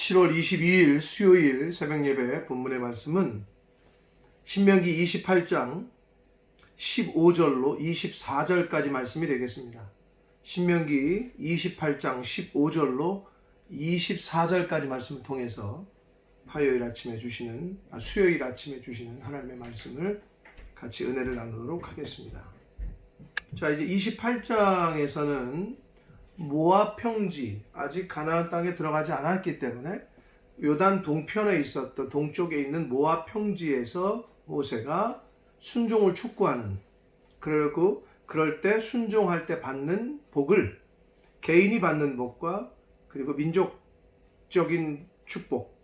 7월 22일 수요일 새벽예배 본문의 말씀은 신명기 28장 15절로 24절까지 말씀이 되겠습니다. 신명기 28장 15절로 24절까지 말씀을 통해서 수요일 아침에 주시는 하나님의 말씀을 같이 은혜를 나누도록 하겠습니다. 자, 이제 28장에서는 모압 평지, 아직 가나안 땅에 들어가지 않았기 때문에 요단 동편에 있었던 동쪽에 있는 모압 평지에서 모세가 순종을 촉구하는, 그리고 그럴 때 순종할 때 받는 복을, 개인이 받는 복과 그리고 민족적인 축복,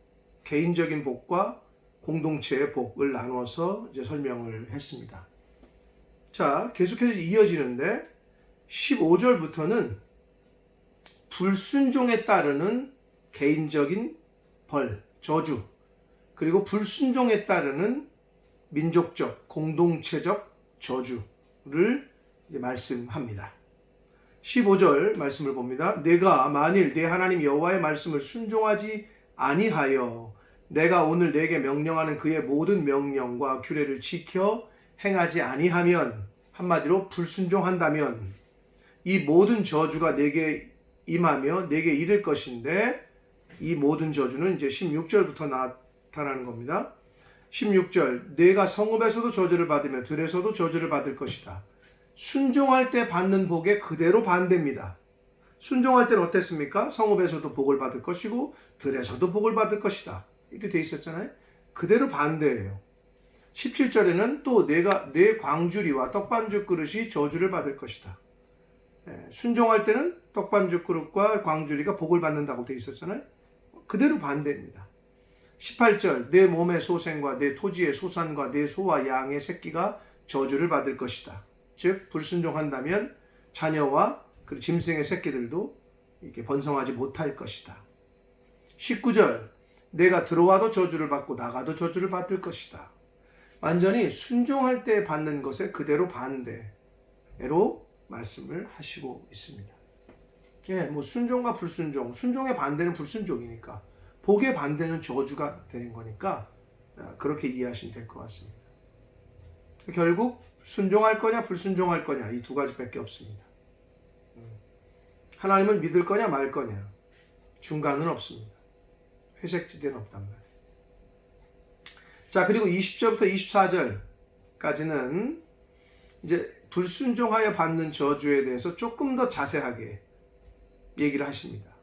개인적인 복과 공동체의 복을 나눠서 이제 설명을 했습니다. 자, 계속해서 이어지는데 15절부터는 불순종에 따르는 개인적인 벌, 저주, 그리고 불순종에 따르는 민족적, 공동체적 저주를 이제 말씀합니다. 15절 말씀을 봅니다. 내가 만일 내 하나님 여호와의 말씀을 순종하지 아니하여 내가 오늘 내게 명령하는 그의 모든 명령과 규례를 지켜 행하지 아니하면, 한마디로 불순종한다면 이 모든 저주가 내게 임하며 내게 이를 것인데, 이 모든 저주는 이제 16절부터 나타나는 겁니다. 16절, 내가 성읍에서도 저주를 받으며 들에서도 저주를 받을 것이다. 순종할 때 받는 복에 그대로 반대입니다. 순종할 때는 어땠습니까? 성읍에서도 복을 받을 것이고 들에서도 복을 받을 것이다. 이렇게 돼 있었잖아요. 그대로 반대예요. 17절에는 또 내가 내 광주리와 떡반죽 그릇이 저주를 받을 것이다. 순종할 때는 떡반죽 그릇과 광주리가 복을 받는다고 돼 있었잖아요. 그대로 반대입니다. 18절, 내 몸의 소생과 내 토지의 소산과 내 소와 양의 새끼가 저주를 받을 것이다. 즉 불순종한다면 자녀와 그 짐승의 새끼들도 이렇게 번성하지 못할 것이다. 19절, 내가 들어와도 저주를 받고 나가도 저주를 받을 것이다. 완전히 순종할 때 받는 것에 그대로 반대로 말씀을 하시고 있습니다. 뭐 순종과 불순종, 순종의 반대는 불순종이니까 복의 반대는 저주가 되는 거니까 그렇게 이해하시면 될 것 같습니다. 결국 순종할 거냐 불순종할 거냐, 이 두 가지밖에 없습니다. 하나님을 믿을 거냐 말 거냐, 중간은 없습니다. 회색지대는 없단 말이에요. 자, 그리고 20절부터 24절까지는 이제 불순종하여 받는 저주에 대해서 조금 더 자세하게 얘기를 하십니다.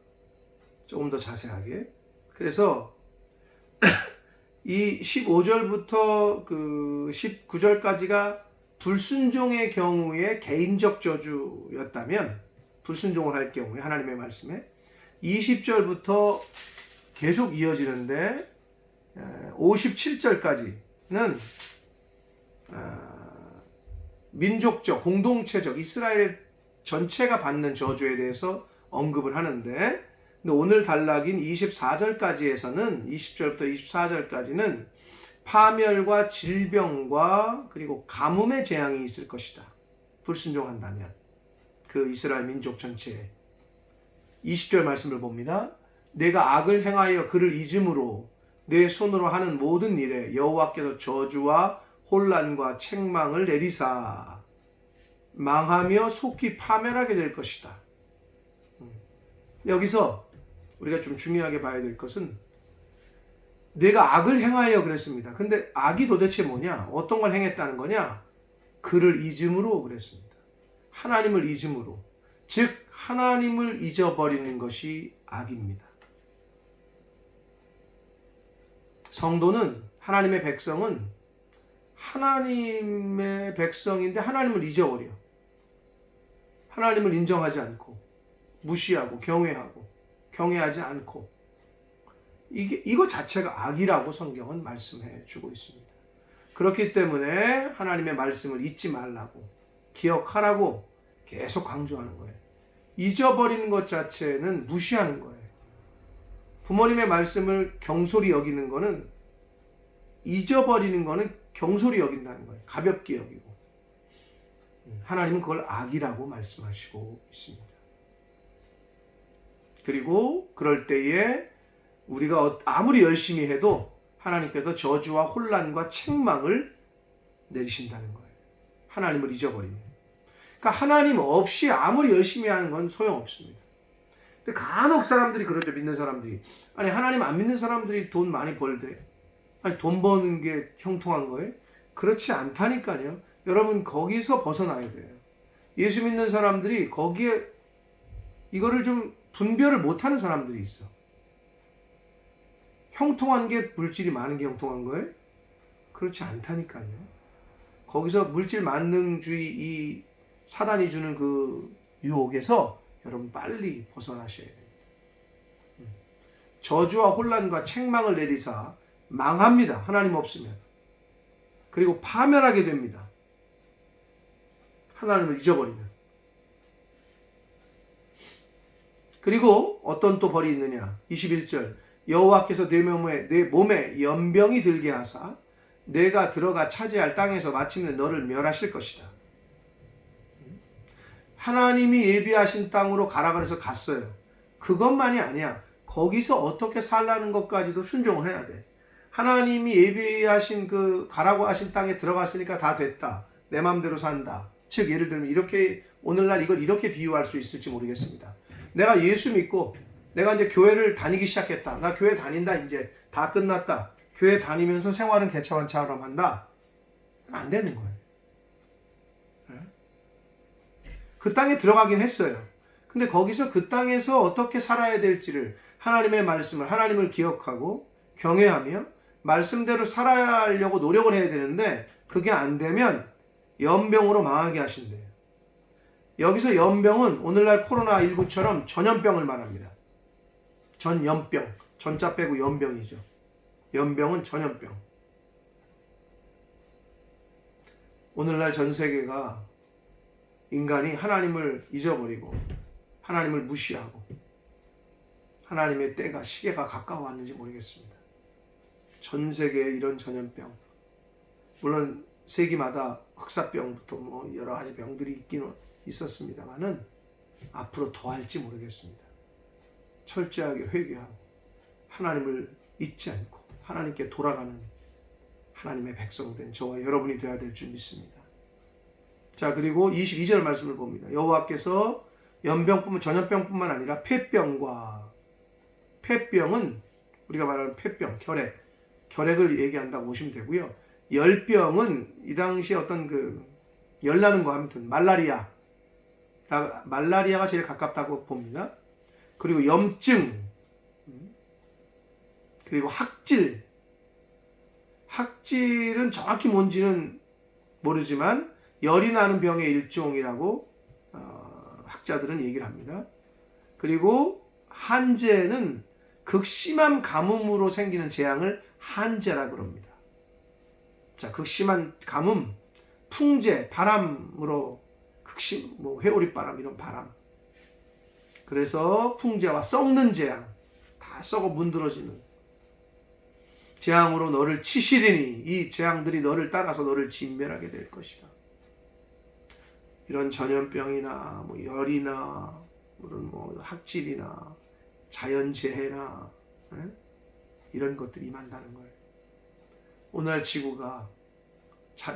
조금 더 자세하게. 그래서 이 15절부터 그 19절까지가 불순종의 경우에 개인적 저주였다면, 불순종을 할 경우에 하나님의 말씀에 20절부터 계속 이어지는데 57절까지는 민족적, 공동체적, 이스라엘 전체가 받는 저주에 대해서 언급을 하는데, 근데 오늘 단락인 24절까지에서는 20절부터 24절까지는 파멸과 질병과 그리고 가뭄의 재앙이 있을 것이다. 불순종한다면 그 이스라엘 민족 전체에. 20절 말씀을 봅니다. 내가 악을 행하여 그를 잊음으로 내 손으로 하는 모든 일에 여호와께서 저주와 혼란과 책망을 내리사 망하며 속히 파멸하게 될 것이다. 여기서 우리가 좀 중요하게 봐야 될 것은, 내가 악을 행하여 그랬습니다. 근데 악이 도대체 뭐냐? 어떤 걸 행했다는 거냐? 그를 잊음으로 그랬습니다. 하나님을 잊음으로. 즉 하나님을 잊어버리는 것이 악입니다. 성도는, 하나님의 백성은 하나님의 백성인데 하나님을 잊어버려. 하나님을 인정하지 않고 무시하고 경외하지 않고, 이거 자체가 악이라고 성경은 말씀해 주고 있습니다. 그렇기 때문에 하나님의 말씀을 잊지 말라고, 기억하라고 계속 강조하는 거예요. 잊어버리는 것 자체는 무시하는 거예요. 부모님의 말씀을 경솔히 여기는 거는, 잊어버리는 거는 경솔히 여긴다는 거예요. 가볍게 여기고. 하나님은 그걸 악이라고 말씀하시고 있습니다. 그리고 그럴 때에 우리가 아무리 열심히 해도 하나님께서 저주와 혼란과 책망을 내리신다는 거예요. 하나님을 잊어버리면. 그러니까 하나님 없이 아무리 열심히 하는 건 소용없습니다. 근데 간혹 사람들이 그러죠. 믿는 사람들이. 아니 하나님 안 믿는 사람들이 돈 많이 벌대. 아니 돈 버는 게 형통한 거예요? 그렇지 않다니까요. 여러분 거기서 벗어나야 돼요. 예수 믿는 사람들이 거기에 이거를 좀 분별을 못하는 사람들이 있어. 형통한 게 물질이 많은 게 형통한 거예요? 그렇지 않다니까요. 거기서 물질 만능주의 이 사단이 주는 그 유혹에서 여러분 빨리 벗어나셔야 돼요. 저주와 혼란과 책망을 내리사 망합니다. 하나님 없으면. 그리고 파멸하게 됩니다. 하나님을 잊어버리면. 그리고 어떤 또 벌이 있느냐. 21절 여호와께서 내 몸에 연병이 들게 하사 내가 들어가 차지할 땅에서 마침내 너를 멸하실 것이다. 하나님이 예비하신 땅으로 가라 그래서 갔어요. 그것만이 아니야. 거기서 어떻게 살라는 것까지도 순종을 해야 돼. 하나님이 예비하신 그 가라고 하신 땅에 들어갔으니까 다 됐다. 내 마음대로 산다. 즉 예를 들면 이렇게 오늘날 이걸 이렇게 비유할 수 있을지 모르겠습니다. 내가 예수 믿고 내가 이제 교회를 다니기 시작했다. 나 교회 다닌다. 이제 다 끝났다. 교회 다니면서 생활은 개차반처럼 한다. 안 되는 거예요. 그 땅에 들어가긴 했어요. 근데 거기서 그 땅에서 어떻게 살아야 될지를 하나님의 말씀을 하나님을 기억하고 경외하며 말씀대로 살아가려고 노력을 해야 되는데 그게 안 되면 연병으로 망하게 하신대요. 여기서 연병은 오늘날 코로나19처럼 전염병을 말합니다. 전염병. 전자 빼고 연병이죠. 연병은 전염병. 오늘날 전 세계가 인간이 하나님을 잊어버리고 하나님을 무시하고 하나님의 때가 시계가 가까워왔는지 모르겠습니다. 전 세계에 이런 전염병, 물론 세기마다 흑사병부터 뭐 여러 가지 병들이 있기는 있었습니다만은 앞으로 더 할지 모르겠습니다. 철저하게 회개하고 하나님을 잊지 않고 하나님께 돌아가는 하나님의 백성된 저와 여러분이 되어야 될 줄 믿습니다. 자, 그리고 22절 말씀을 봅니다. 여호와께서 전염병뿐만 아니라 폐병은 우리가 말하는 폐병, 결핵을 얘기한다고 보시면 되고요. 열병은 이 당시에 어떤 그 열나는 거 아무튼 말라리아가 제일 가깝다고 봅니다. 그리고 염증, 그리고 학질은 정확히 뭔지는 모르지만 열이 나는 병의 일종이라고 학자들은 얘기를 합니다. 그리고 한재는 극심한 가뭄으로 생기는 재앙을 한재라고 합니다. 자, 극심한 가뭄, 풍재, 바람으로 회오리바람 이런 바람. 그래서 풍재와 썩는 재앙, 다 썩어 문드러지는 재앙으로 너를 치시리니 이 재앙들이 너를 따라서 너를 진멸하게 될 것이다. 이런 전염병이나 열이나 학질이나 자연재해나 이런 것들이 임한다는 거예요. 오늘 지구가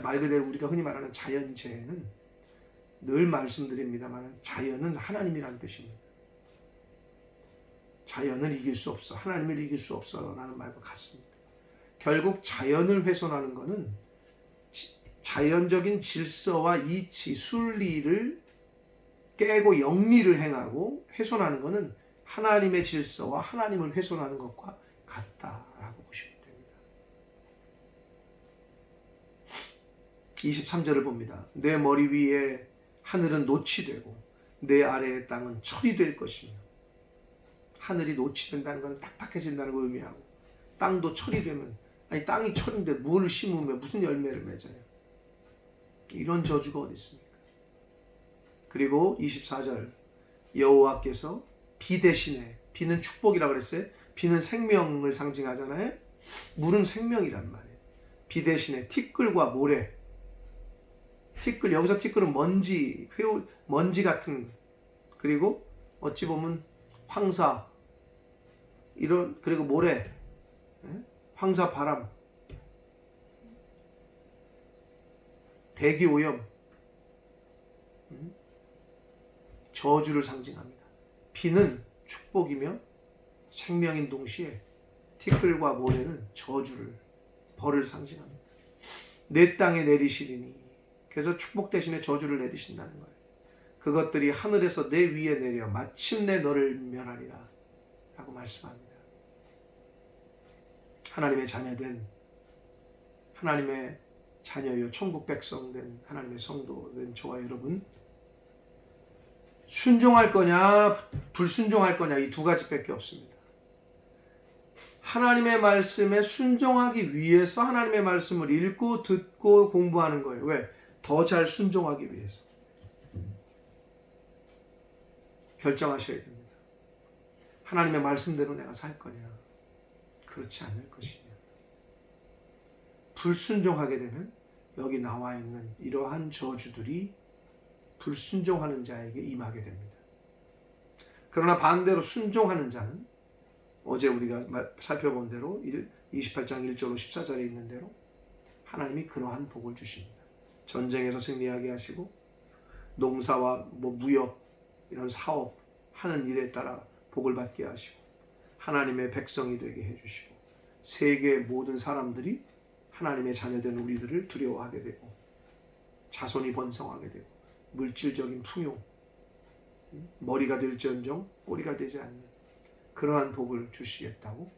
말 그대로 우리가 흔히 말하는 자연재해는 늘 말씀드립니다만 자연은 하나님이라는 뜻입니다. 자연을 이길 수 없어. 하나님을 이길 수 없어 라는 말과 같습니다. 결국 자연을 훼손하는 것은 자연적인 질서와 이치, 순리를 깨고 영리를 행하고 훼손하는 것은 하나님의 질서와 하나님을 훼손하는 것과 같다라고 보시면 됩니다. 23절을 봅니다. 내 머리 위에 하늘은 노치 되고 내 아래의 땅은 철이 될 것이며, 하늘이 노치 된다는 것은 딱딱해진다는 걸 의미하고 땅도 철이 되면, 아니 땅이 철인데 뭘 심으면 무슨 열매를 맺어요? 이런 저주가 어디 있습니까? 그리고 24절 여호와께서 비 대신에, 비는 축복이라고 그랬어요. 비는 생명을 상징하잖아요. 물은 생명이란 말이에요. 비 대신에 티끌과 모래, 여기서 티끌은 먼지, 먼지 같은, 그리고 어찌 보면 황사, 이런 그리고 모래, 황사 바람, 대기 오염, 저주를 상징합니다. 비는 축복이며 생명인 동시에 티끌과 모래는 저주를, 벌을 상징합니다. 내 땅에 내리시리니, 그래서 축복 대신에 저주를 내리신다는 거예요. 그것들이 하늘에서 내 위에 내려 마침내 너를 멸하리라 라고 말씀합니다. 하나님의 자녀된, 하나님의 자녀요 천국 백성된 하나님의 성도된 저와 여러분, 순종할 거냐 불순종할 거냐, 이 두 가지밖에 없습니다. 하나님의 말씀에 순종하기 위해서 하나님의 말씀을 읽고 듣고 공부하는 거예요. 왜? 더 잘 순종하기 위해서. 결정하셔야 됩니다. 하나님의 말씀대로 내가 살 거냐, 그렇지 않을 것이냐. 불순종하게 되면 여기 나와 있는 이러한 저주들이 불순종하는 자에게 임하게 됩니다. 그러나 반대로 순종하는 자는, 어제 우리가 살펴본 대로 28장 1절로 14절에 있는 대로 하나님이 그러한 복을 주십니다. 전쟁에서 승리하게 하시고, 농사와 무역, 이런 사업 하는 일에 따라 복을 받게 하시고, 하나님의 백성이 되게 해주시고, 세계 모든 사람들이 하나님의 자녀된 우리들을 두려워하게 되고, 자손이 번성하게 되고, 물질적인 풍요, 머리가 될지언정 꼬리가 되지 않는 그러한 복을 주시겠다고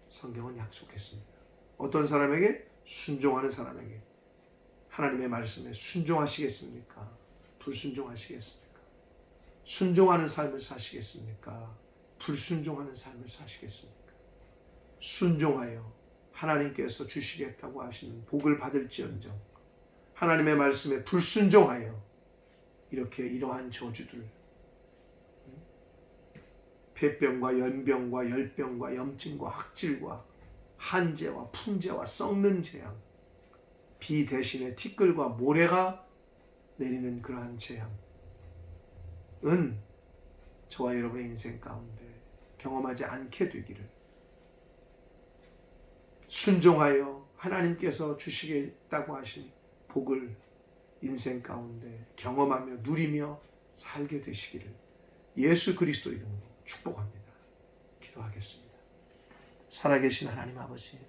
성경은 약속했습니다. 어떤 사람에게? 순종하는 사람에게. 하나님의 말씀에 순종하시겠습니까? 불순종하시겠습니까? 순종하는 삶을 사시겠습니까? 불순종하는 삶을 사시겠습니까? 순종하여 하나님께서 주시겠다고 하시는 복을 받을지언정, 하나님의 말씀에 불순종하여 이러한 저주들, 폐병과 연병과 열병과 염증과 학질과 한재와 풍재와 썩는 재앙, 비 대신에 티끌과 모래가 내리는 그러한 재앙은 저와 여러분의 인생 가운데 경험하지 않게 되기를, 순종하여 하나님께서 주시겠다고 하신 복을 인생 가운데 경험하며 누리며 살게 되시기를 예수 그리스도 이름으로 축복합니다. 기도하겠습니다. 살아계신 하나님 아버지,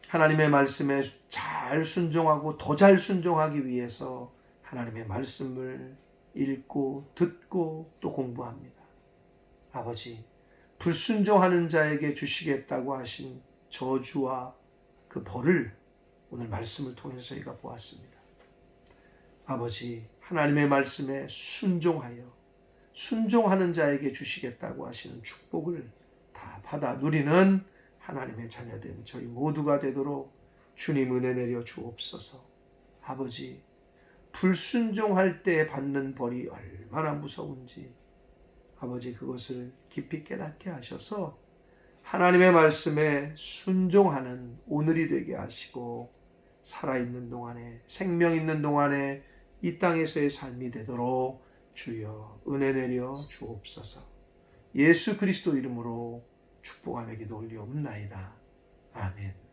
하나님의 말씀에 잘 순종하고 더 잘 순종하기 위해서 하나님의 말씀을 읽고 듣고 또 공부합니다. 아버지, 불순종하는 자에게 주시겠다고 하신 저주와 그 벌을 오늘 말씀을 통해서 저희가 보았습니다. 아버지, 하나님의 말씀에 순종하는 자에게 주시겠다고 하시는 축복을 다 받아 누리는 하나님의 자녀된 저희 모두가 되도록 주님 은혜 내려 주옵소서. 아버지, 불순종할 때 받는 벌이 얼마나 무서운지 아버지 그것을 깊이 깨닫게 하셔서 하나님의 말씀에 순종하는 오늘이 되게 하시고, 살아있는 동안에, 생명 있는 동안에 이 땅에서의 삶이 되도록 주여 은혜 내려 주옵소서. 예수 그리스도 이름으로 축복하며 기도 올리옵나이다. 아멘.